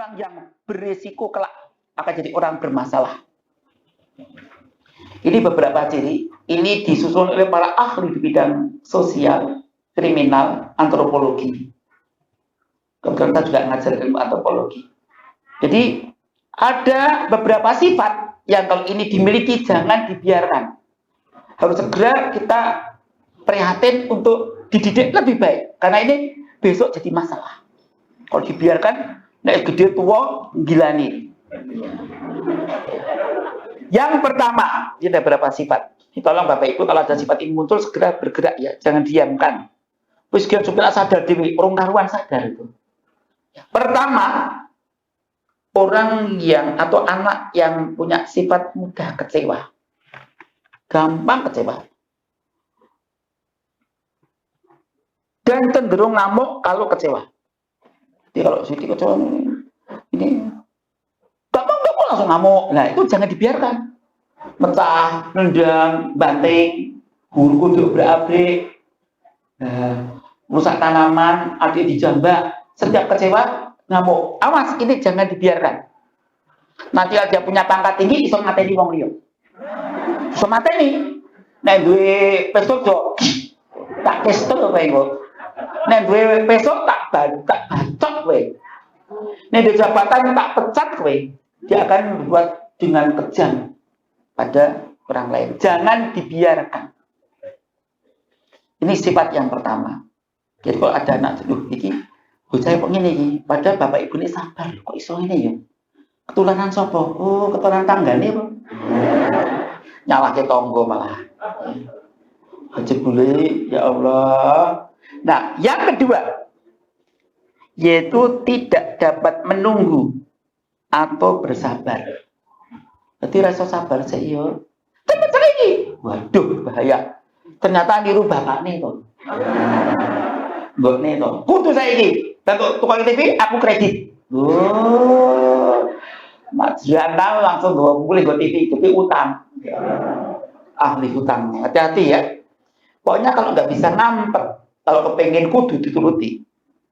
orang yang berisiko kelak akan jadi orang bermasalah. Ini beberapa ciri. Ini disusun oleh para ahli di bidang sosial, kriminal, antropologi. Kebetulan kita juga ngajar ilmu antropologi. Jadi ada beberapa sifat yang kalau ini dimiliki jangan dibiarkan. Harus segera kita prihatin untuk dididik lebih baik. Karena ini besok jadi masalah. Kalau dibiarkan, nek gede tua, gila nih. Yang pertama, ini ada beberapa sifat. Tolong Bapak Ibu kalau ada sifat ini muncul segera bergerak ya, jangan diamkan. Terus dia supaya sadar diri, orang karuan sadar itu. Pertama, orang yang atau anak yang punya sifat mudah kecewa, gampang kecewa, dan cenderung ngamuk kalau kecewa. Jadi kalau Siti kecewa ini gampang langsung ngamuk. Nah itu jangan dibiarkan. Mentah, nendang, banting, guruku diobrak-abrik, rusak tanaman, adik dijambak, setiap kecewa ngamuk. Awas, ini jangan dibiarkan. Nanti dia punya pangkat tinggi, iso mateni wong liya. Iso mateni. Nek duwe pistol do tak pistol wae kok. Nek duwe pistol tak bacok wae. Nek duwe jabatan tak pecat kowe. Dia akan membuat dengan kejam pada orang lain. Jangan dibiarkan. Ini sifat yang pertama. Jadi kalau ada anak iki bocah kok ngene iki, padahal bapak ibu ini sabar, kok iso ngene ya? Ketularan sapa? Oh, ketularan tanggane kok. Nyalahke tangga malah. Jebule ya Allah. Nah, yang kedua yaitu tidak dapat menunggu atau bersabar. Berarti rasa sabar saya iya. Cepet saiki. Waduh, bahaya. Ternyata niru bapakne to. Mbokne to. Kudu saiki. Tentu tukang TV aku kredit. Oh. Mas Jana langsung bawa boleh go TV, tapi utang. Ahli utang. Hati-hati ya. Pokoknya kalau nggak bisa ngampet, kalau kepengen kudu dituruti,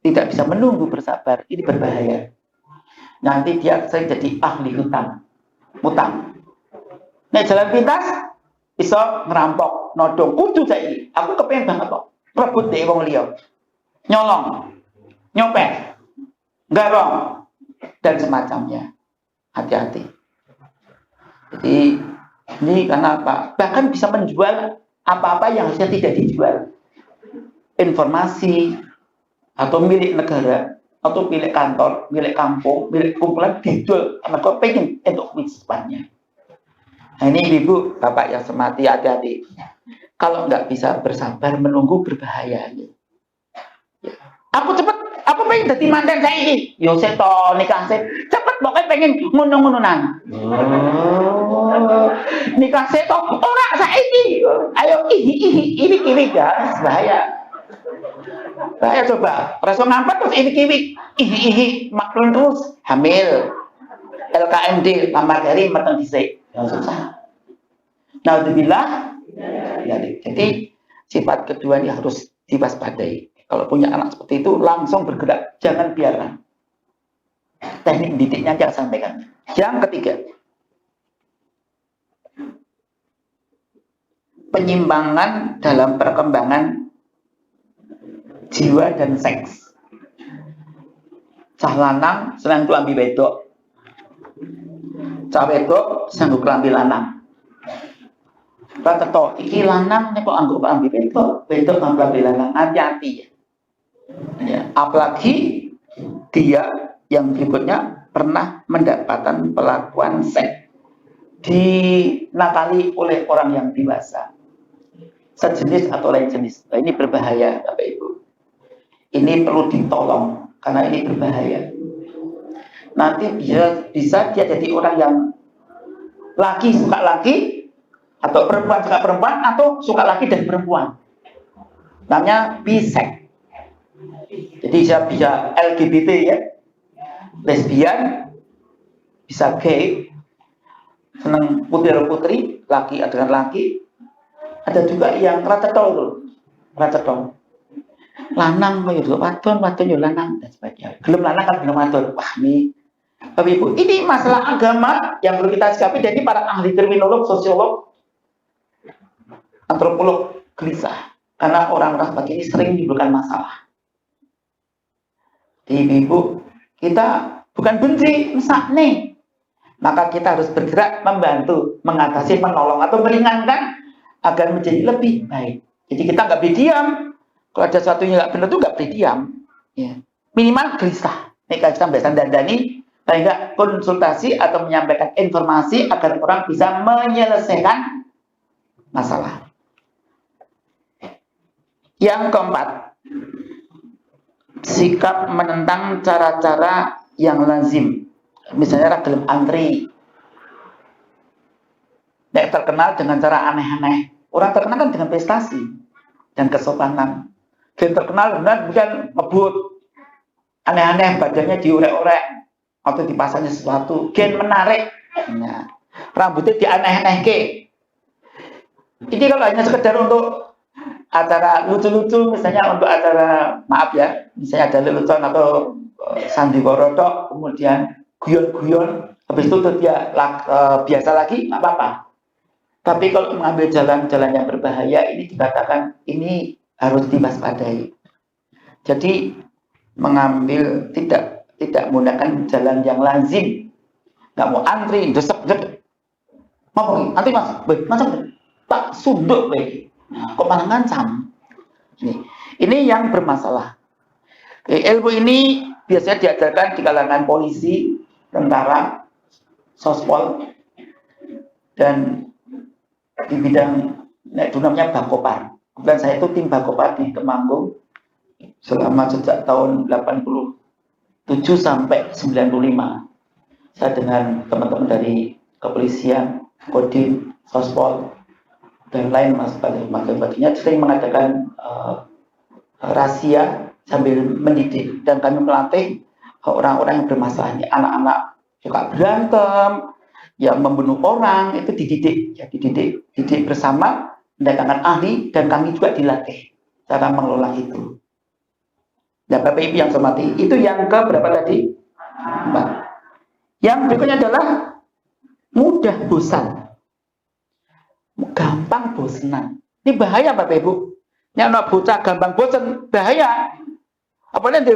tidak bisa menunggu bersabar, ini berbahaya. Nanti dia sering jadi ahli utang. Nek jalan pintas bisa ngerampok, nodong, kudu saiki. Aku kepengen banget kok rebut dhek wong liya. Nyolong, nyopet, garong dan semacamnya. Hati-hati. Jadi ini karena apa? Bahkan bisa menjual apa-apa yang harusnya tidak dijual. Informasi atau milik negara atau milik kantor, milik kampung, milik kumpulan dijual karena kau pengen untuk wismannya. Nah ini ibu, bapak yang semati, hati-hati. Kalau nggak bisa bersabar menunggu berbahaya. Aku cepet, aku pengen jadi manten saya ini. Yo seto nikah saya cepet, pokoknya pengen ngunung-ngununan. Nikah seto, orang saya ini. Ayo ini ya, bahaya. Bahaya coba, rasa ngampet terus ini maklum terus hamil. LKMD lamar dari matang dhisik. Susah. Naudzubillah. Ya, jadi sifat kedua ini harus diwaspadai. Kalau punya anak seperti itu langsung bergerak, jangan biarkan. Teknik didiknya jangan sampaikan. Yang ketiga, penyimpangan dalam perkembangan jiwa dan seks. Cah lanang senang kelambi wedok. Cah wedok sanggup kelambi lanang. Kata iki lanang nek kok anggo kelambi wedok, wedok kanggo kelambi lanang, hati-hati ya. Ya, apalagi dia yang berikutnya pernah mendapatkan perlakuan seks dinakali oleh orang yang dewasa, sejenis atau lain jenis. Nah, ini berbahaya Bapak Ibu. Ini perlu ditolong karena ini berbahaya. Nanti bisa dia jadi orang yang laki suka laki atau perempuan suka perempuan atau suka laki dan perempuan. Namanya bisex. Jadi bisa LGBT ya, lesbian, bisa gay, senang putri, laki dengan laki. Ada juga yang racetol, lanang yo wadon yo lanang dan sebagainya. Gelem lanang kan gelem wadon. Wah, ini Bapak Ibu, ini masalah agama yang perlu kita sikapi. Jadi para ahli kriminolog, sosiolog, antropolog gelisah karena orang-orang seperti ini sering menimbulkan masalah. Jadi Ibu, kita bukan benci, mesak nih. Maka kita harus bergerak membantu, mengatasi, menolong atau meringankan agar menjadi lebih baik. Jadi kita nggak boleh diam. Kalau ada sesuatu yang nggak benar itu nggak boleh diam. Ya. Minimal gelisah. Ini kita biasa dandani, paling nggak konsultasi atau menyampaikan informasi agar orang bisa menyelesaikan masalah. Yang keempat, sikap menentang cara-cara yang lazim. Misalnya ragilem antri. Yang terkenal dengan cara aneh-aneh. Orang terkenal kan dengan prestasi dan kesopanan. Yang terkenal benar bukan ngebut aneh-aneh, badannya diorek-orek atau dipasangnya sesuatu. Gen menarik. Nah, rambutnya dianeh-aneh ke. Ini kalau hanya sekedar untuk acara lucu-lucu, misalnya untuk acara, maaf ya, misalnya ada lelucon atau sandiwara tok, kemudian guyon-guyon, habis itu dia biasa lagi, nggak apa-apa. Tapi kalau mengambil jalan-jalan yang berbahaya, ini dikatakan ini harus diwaspadai. Jadi mengambil tidak menggunakan jalan yang lazim, nggak mau antri, desek, mau antri mas, macam tak sunduk lagi. Nah, kok malah ngancam? Ini yang bermasalah. Ilmu ini biasanya diajarkan di kalangan polisi, tentara, sospol, dan di bidang itu namanya Bakopar. Kemudian saya itu tim Bakopar di Temanggung selama sejak tahun 87 sampai 95. Saya dengan teman-teman dari kepolisian, Kodim, sospol, dan lain sebagainya sering mengadakan rahasia sambil mendidik, dan kami melatih orang-orang yang bermasalah, anak-anak suka berantem, yang membunuh orang, itu dididik bersama mendatangkan ahli, dan kami juga dilatih cara mengelola itu. Dan Bapak Ibu yang saya hormati, itu yang ke berapa tadi? 4. Yang berikutnya adalah mudah bosan. Gampang bosenan. Ini bahaya Bapak Ibu. Ini anak bocah gampang bosen, bahaya. Apalagi nanti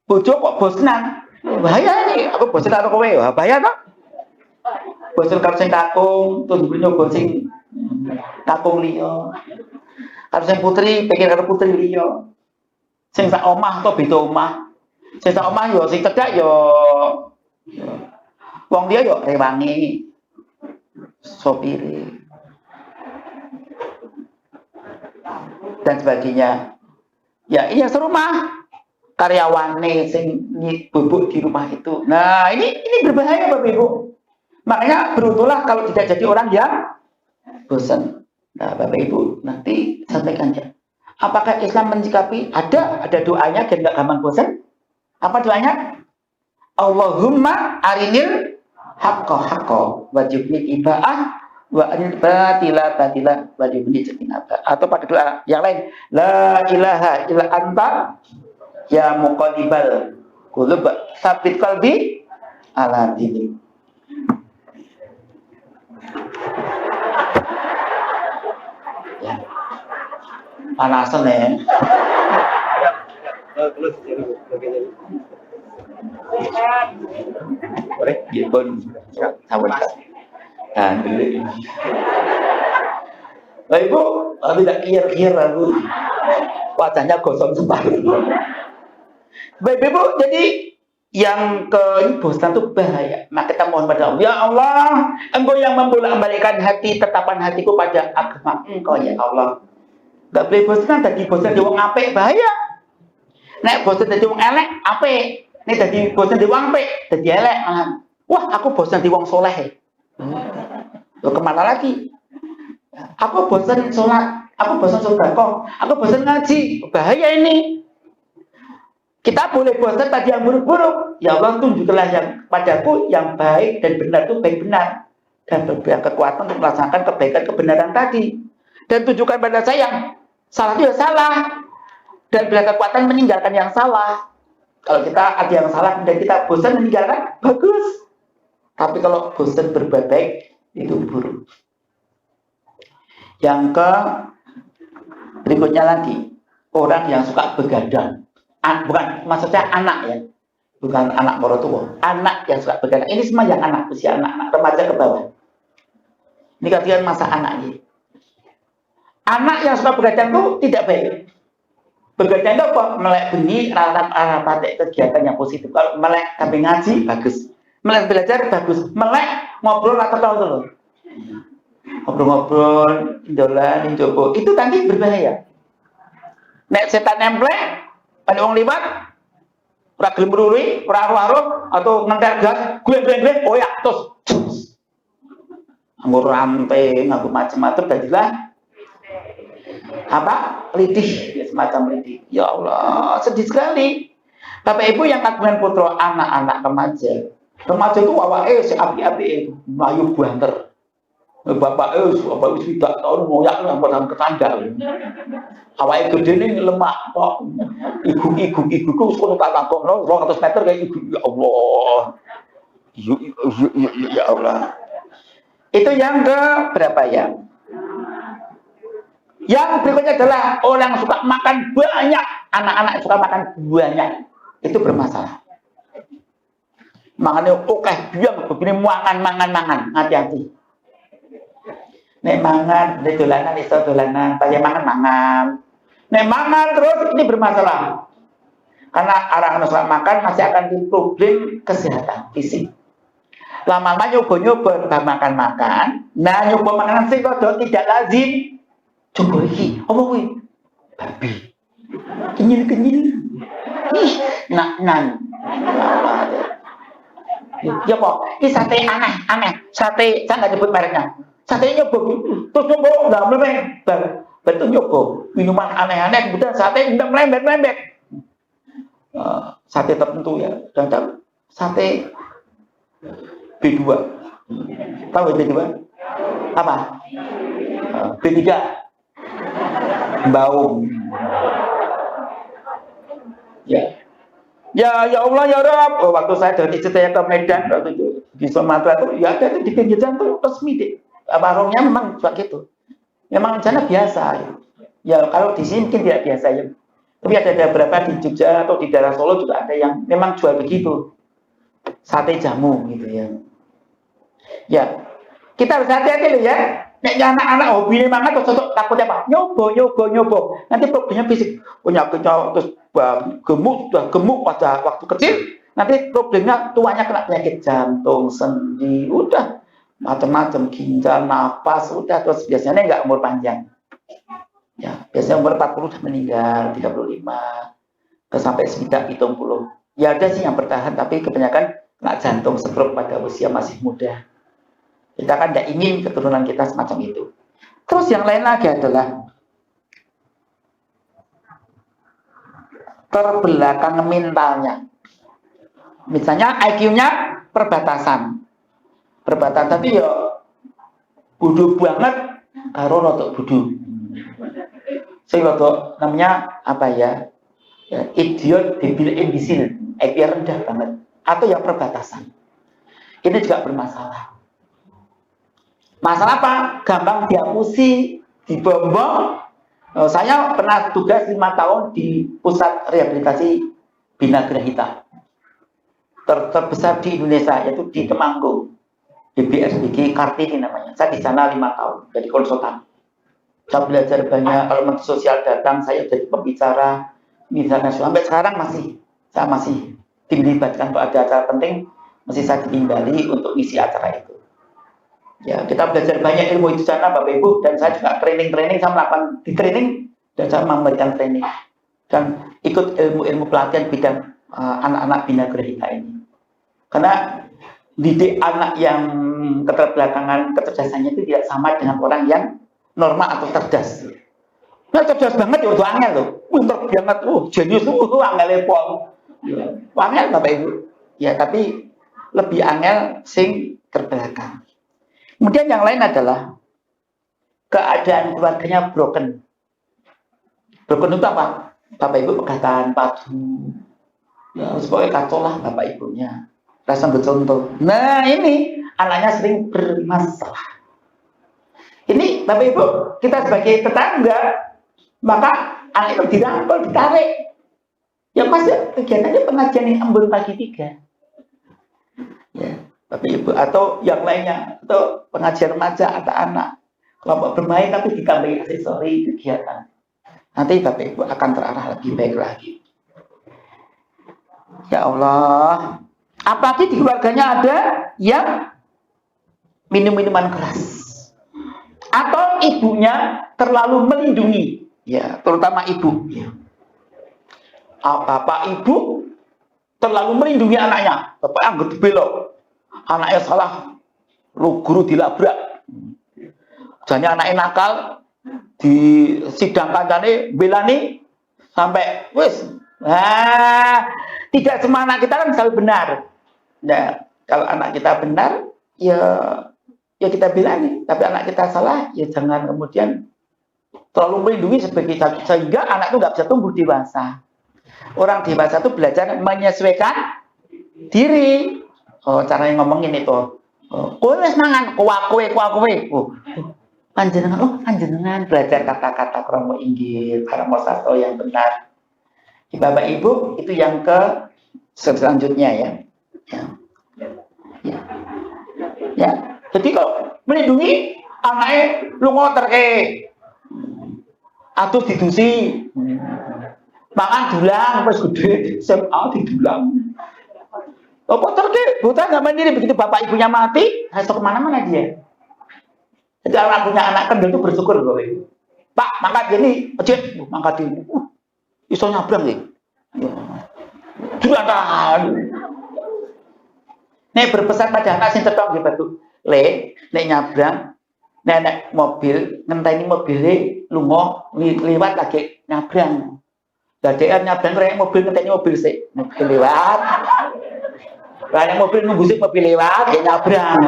bojo kok bosenan, bahaya ini. Aku bosen karo kowe, bahaya toh. Bosen karo sing kakung, terus nyoba sing kakung liya. Karo sing putri, pengen karo putri liya. Sing sak omah to beda omah. Sing sak omah yo sing cedhak yo wong liya yo rewangi. Sopire. Dan sebagainya. Ya, ini yang serumah. Karyawane sing bubuk di rumah itu. Nah, ini berbahaya Bapak Ibu. Makanya beruntunglah kalau tidak jadi orang yang bosan. Nah, Bapak Ibu, nanti sampaikan ya. Apakah Islam menyikapi? Ada doanya dan nggak gampang bosan? Apa doanya? Allahumma arinil haqqa wajibni iba'ah wa anil batila wajibni jabinata. Atau pada doa yang lain, la ilaha illa anta ya muqallibal qulub sabit qalbi ala dinik. Ya. Panasan ya. Boleh, gipun. Sawan. Nah, Ibu, tidak kir-kir aku. Wajahnya gosong separuh. Baik Ibu, jadi yang ini bosan itu bahaya. Maka kita mohon pada Allah, ya Allah, Engkau yang membolak-balikkan hati, tetapan hatiku pada agama Engkau ya Allah. Gak boleh bosan, tadi bosan di wong apik bahaya. Nek bosan di wong elek apik. Nek tadi bosan di wong apik, tadi elek. Wah, aku bosan di wong soleh. Loh, kemana lagi? Aku bosan sholat, aku bosan sedekah, aku bosan ngaji. Bahaya ini. Kita boleh bosan tadi yang buruk-buruk. Ya Allah, tunjukkanlah yang padaku yang baik dan benar itu baik benar. Dan berikan kekuatan untuk melaksanakan kebaikan kebenaran tadi. Dan tunjukkan pada saya yang salah itu ya salah. Dan berikan kekuatan meninggalkan yang salah. Kalau kita ada yang salah dan kita bosan meninggalkan, bagus. Tapi kalau bosan berbuat baik, itu buruk. Yang ke berikutnya lagi, orang yang suka begadang. Bukan, maksudnya anak ya. Bukan anak morotua. Anak yang suka begadang. Ini semua yang anak, usia anak-anak, remaja ke bawah. Ini kalian masa anak ini. Anak yang suka begadang itu tidak baik. Begadang itu apa? Melek bengi, pakai kegiatan yang positif. Kalau melek tapi ngaji, bagus. Melek belajar, bagus. Melek ngobrol atau tahu dulu. Ngobrol-ngobrol, indolan, injobo. Itu nanti berbahaya. Nek setan nemplek, ada orang liwat, ora gelem mruri, ora aruh-aruh atau ngentel gas, gue, oh ya, terus. Nganggo rantai, nganggo macam-macam jadilah apa? Lidih, ya, semacam lidih. Ya Allah, sedih sekali. Bapak Ibu yang kagungan putra anak-anak remaja. Remaja itu awake si api-api itu, mlayu banter. Bapak tidak tahu ngoyak yang pernah ketangga. Awake gede ini lemak kok. Ibu-ibu sekolah tak takokno 200 meter kayak ibu. Ya Allah. Ya Allah. Itu yang ke berapa ya? Yang berikutnya adalah orang suka makan banyak. Anak-anak suka makan banyak. Itu bermasalah. Makanya oke, biang begini mangan. Hati-hati. Nek mangan, nek dolanan iso dolanan, saya mangan. Nek mangan terus ini bermasalah. Karena orang suka makan masih akan timbul problem kesehatan fisik. Lama-lama nyoba-nyoba makan. Nah, nyoba makanan sing kok tidak lazim. Coba iki, apa kuwi? Babi. Kenyil. Ih, nan. Ya kok, ini sate aneh. Sate, saya nggak nyebut mereknya. Sate nyoba, terus nyoba, nggak melembek. Betul nyoba, minuman aneh-aneh, kemudian sate nggak melembek. Sate tertentu ya, dan sate B2. Tahu B2? Apa? B3. Bau. Ya Allah ya Rob. Waktu saya dari Cetaya ke Medan waktu itu di Sumatera itu ya ada di pinggir jalan tuh resmi deh. Warungnya memang begitu. Memang sana biasa. Ya kalau di sini mungkin tidak biasa ya. Tapi ada beberapa di Jogja atau di daerah Solo juga ada yang memang jual begitu. Sate jamu gitu ya. Ya, kita harus hati-hati loh ya. Nek anak-anak hobinya mangan terus takutnya apa? Nyoba. Nanti problemnya fisik. Penyakitnya terus gemuk pada waktu kecil. Nanti problemnya tuanya kena penyakit jantung, sendi, udah macam-macam, ginjal, napas, udah terus biasanya nggak umur panjang. Ya, biasanya umur 40 udah meninggal, 35, terus sampai sekitar 70. Ya ada sih yang bertahan, tapi kebanyakan kena jantung, stroke pada usia masih muda. Kita kan tidak ingin keturunan kita semacam itu. Terus yang lain lagi adalah terbelakang mentalnya. Misalnya IQ-nya perbatasan tapi ya bodoh banget karo rotok bodoh. Saya rotok namanya apa ya? Idiot, debil, imbisil, IQ rendah banget atau yang perbatasan. Ini juga bermasalah. Masalah apa? Gampang diapusi, dibombong. Saya pernah tugas 5 tahun di pusat rehabilitasi Bina Grahita terbesar di Indonesia, yaitu di Temanggung, BBSBG Kartini namanya. Saya di sana 5 tahun jadi konsultan. Saya belajar banyak. Kalau menteri sosial datang, saya jadi pembicara. Misalnya sampai sekarang saya masih dilibatkan kalau ada acara penting, masih saya diimbali untuk isi acara itu. Ya, kita belajar banyak ilmu di sana, Bapak Ibu, dan saya juga training, saya melakukan di training dan saya memberikan training dan ikut ilmu pelatihan bidang anak-anak Bina Grahita ini. Karena didik anak yang keterbelakangan kecerdasannya itu tidak sama dengan orang yang normal atau cerdas. Nah, cerdas banget ya udah angel loh, pinter banget, jenius angel lepol. Angel Bapak Ibu. Ya, tapi lebih angel sing terbelakang. Kemudian yang lain adalah keadaan keluarganya broken. Broken itu apa? Bapak Ibu pegatan, padu, Ya, supaya kacau lah bapak ibunya. Rasa bercontoh. Nah, ini anaknya sering bermasalah. Ini bapak ibu, kita sebagai tetangga, maka anak itu dirangkul, ditarik. Ya pasti kegiatannya pengajian yang embun pagi 3. Ya, bapak ibu atau yang lainnya, atau pengajian remaja atau anak kelompok bermain tapi ditambahin aksesori kegiatan. Nanti bapak ibu akan terarah lebih baik lagi. Ya Allah, apalagi di keluarganya ada yang minum-minuman keras atau ibunya terlalu melindungi, ya terutama ibu. Ya. Bapak ibu terlalu melindungi anaknya, bapak anggap belok, anaknya salah, lu guru dilabrak, jadinya anaknya nakal, di sidang kancane belani sampai wis. Nah, tidak semua anak kita kan selalu benar. Nah, kalau anak kita benar, ya kita bilangin. Tapi anak kita salah, ya jangan kemudian terlalu melindungi sehingga anak itu nggak bisa tumbuh dewasa. Orang dewasa itu belajar menyesuaikan diri. Oh, caranya ngomongin itu. Kowe wis mangan, kowe. Panjenengan belajar kata-kata kromo inggil, kromo sastra yang benar. Bapak Ibu, itu yang ke selanjutnya ya. Ya. Jadi kalau melindungi anaknya lu ngotor atus didusi. Mangan dulang pas gede, SMA didulang. Apa terke? Buta nggak mandiri begitu bapak ibunya mati, harus kemana-mana dia. Jadi anak punya anak kendel itu bersyukur gue. Pak, mangkat gini, ojek, mangkat ini. Iso nyabrang nih. Juragan. Nek berpesan pada anak sing cetok nggih Bapak. Le, nek nyabrang, nek mobil, ngenteni mobilnya lunga liwat lagi nyabrang. Dadean nyabrang rek mobil ngenteni mobil sik, mobil lewat. Lah mobil nunggu sik mobil lewat, ya nyabrang.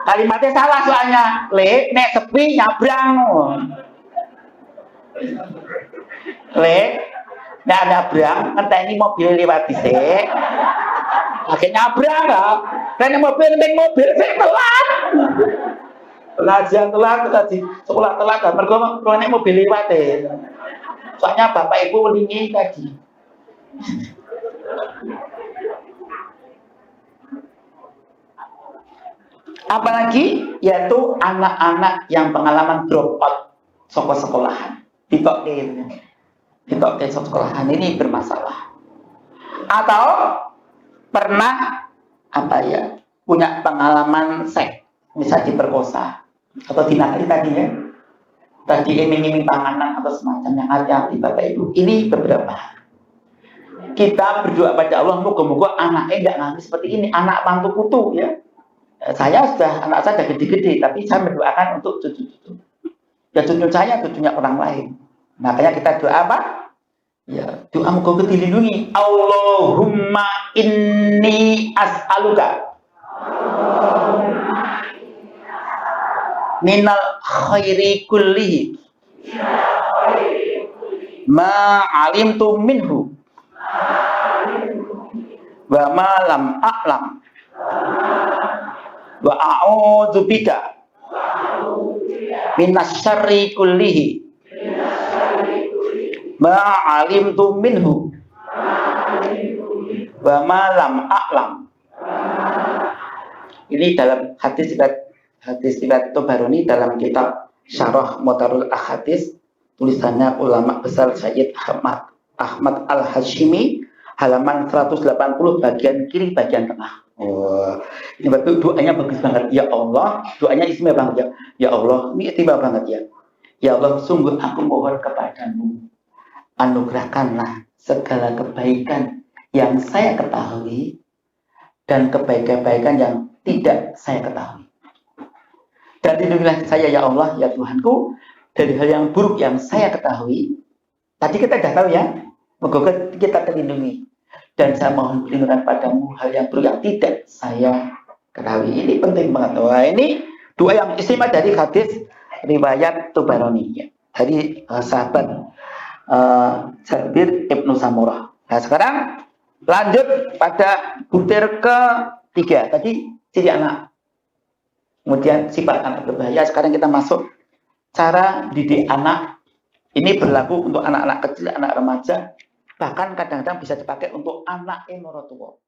Kalimatnya salah soalnya. Le, nek sepi nyabrang. Le, nek nyabrang, ngenteni mobil lewat dhisik. Lagi nyabrang lah. Nek mobil sik telat. Pelajaran telat tadi, sekolah telat, mergo nek mobil lewat soalnya bapak ibu welingi tadi. Apalagi yaitu anak-anak yang pengalaman drop out sekolahan, ditok ke sekolahan ini bermasalah. Atau pernah punya pengalaman seks, misal diperkosa atau dinakali tadi ya. Tadi iming-iming panganan atau semacamnya, hati-hati Bapak Ibu. Ini beberapa. Kita berdoa pada Allah, moga-moga anaknya tidak nangis seperti ini, anak mantu kutu ya. Anak saya sudah gede-gede, tapi saya mendoakan untuk cucu-cucu. Ya cucu saya, cucunya orang lain. Makanya kita doa apa? Ya, doa moga dilindungi. Allahumma inni as'aluka minal khairi kullihi ma alimtu minhu wa ma lam a'lam wa a'udzu bika minas syarri kullihi ma alimtu minhu wa ma lam a'lam. Ini dalam hadis riwayat Tabarani dalam kitab Syarah Mutarul Ahadits, tulisannya ulama besar Sayyid Ahmad Al-Hashimi, halaman 180 bagian kiri bagian tengah. Oh, ini Bapak doanya bagus banget. Ya Allah, doanya istimewa banget ya. Ya Allah, ini istimewa banget ya. Ya Allah, sungguh aku mohon kepadamu, anugerahkanlah segala kebaikan yang saya ketahui dan kebaikan-kebaikan yang tidak saya ketahui. Dan lindungilah saya ya Allah, ya Tuhanku, dari hal yang buruk yang saya ketahui. Tadi kita sudah tahu ya, moga kita terlindungi. Dan saya mohon perlindungan padamu hal yang buruk yang tidak saya ketahui. Ini penting banget. Wah, ini doa yang istimewa dari hadis riwayat Tabarani ya. Dari sahabat Jabir Ibnu Samurah. Nah sekarang Lanjut pada butir ketiga. Tadi ciri anak. Kemudian sifat anak berbahaya. Sekarang kita masuk cara didik anak. Ini berlaku untuk anak-anak kecil, anak remaja. Bahkan kadang-kadang bisa dipakai untuk anak yang tua.